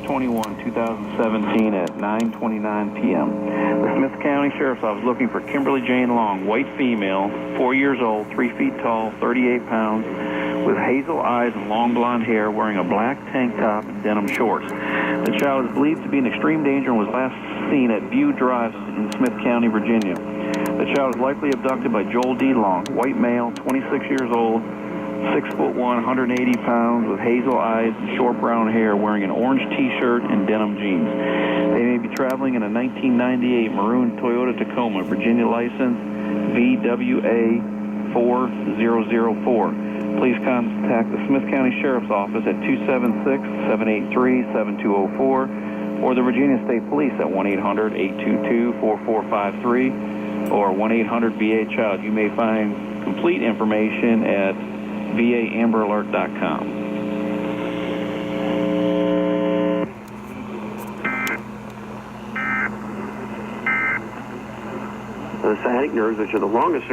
6/21, 2017 at 9:29 p.m. The Smith County Sheriff's Office looking for Kimberly Jane Long, white female, 4 years old, 3 feet tall, 38 pounds, with hazel eyes and long blonde hair, wearing a black tank top and denim shorts. The child is believed to be in extreme danger and was last seen at View Drive in Smith County, Virginia. The child is likely abducted by Joel Dee Long, white male, 26 years old, 6'1", 180 pounds, with hazel eyes and short brown hair, wearing an orange T-shirt and denim jeans. They may be traveling in a 1998 maroon Toyota Tacoma, Virginia license VWA 4004. Please contact the Smith County Sheriff's Office at 276-783-7204 or the Virginia State Police at 1-800-822-4453 or 1-800-VA-CHILD. You may find complete information at VAAmberAlert.com. The sciatic nerves, which are the longest